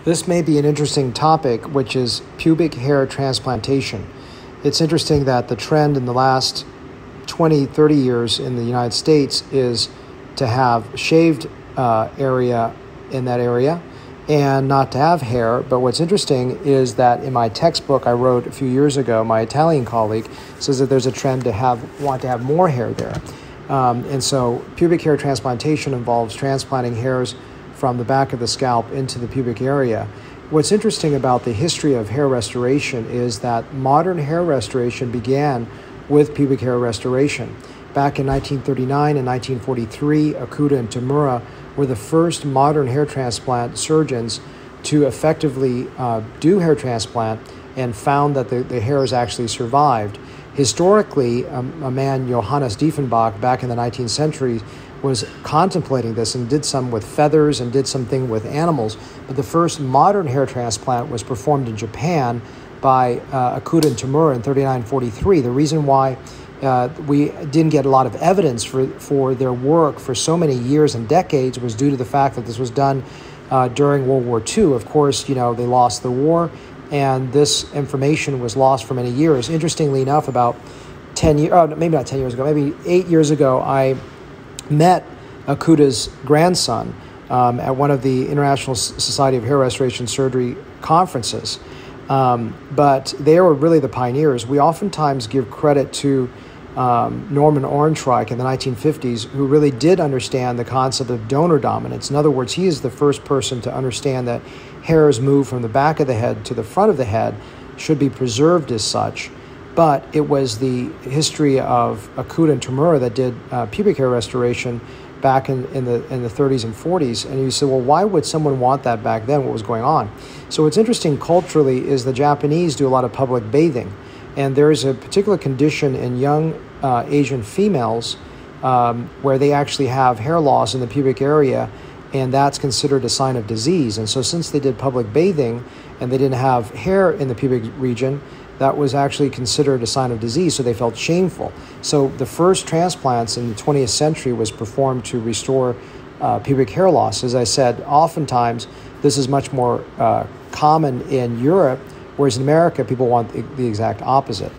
This may be an interesting topic, which is pubic hair transplantation. It's interesting that the trend in the last 20, 30 years in the United States is to have shaved area in that area and not to have hair. But what's interesting is that in my textbook I wrote a few years ago, my Italian colleague says that there's a trend to want to have more hair there. And so pubic hair transplantation involves transplanting hairs from the back of the scalp into the pubic area. What's interesting about the history of hair restoration is that modern hair restoration began with pubic hair restoration. Back in 1939 and 1943, Okuda and Tamura were the first modern hair transplant surgeons to effectively do hair transplant and found that the hairs actually survived. Historically, a man, Johannes Diefenbach, back in the 19th century, was contemplating this and did some with feathers and did something with animals. But the first modern hair transplant was performed in Japan by Okuda and Tamura in 39-43. The reason why we didn't get a lot of evidence for their work for so many years and decades was due to the fact that this was done during World War II. Of course, they lost the war, and this information was lost for many years. Interestingly enough, about 10 years, maybe not 10 years ago, maybe 8 years ago, I met Okuda's grandson at one of the International Society of Hair Restoration Surgery conferences. But they were really the pioneers. We oftentimes give credit to Norman Ohrenreich in the 1950s, who really did understand the concept of donor dominance. In other words, he is the first person to understand that hairs move from the back of the head to the front of the head, should be preserved as such. But it was the history of Okuda and Tamura that did pubic hair restoration back in the 30s and 40s. And you say, well, why would someone want that back then? What was going on? So what's interesting culturally is the Japanese do a lot of public bathing. And there is a particular condition in young Asian females where they actually have hair loss in the pubic area, and that's considered a sign of disease. And so since they did public bathing and they didn't have hair in the pubic region, that was actually considered a sign of disease, so they felt shameful. So the first transplants in the 20th century was performed to restore pubic hair loss. As I said, oftentimes this is much more common in Europe, whereas in America, people want the exact opposite.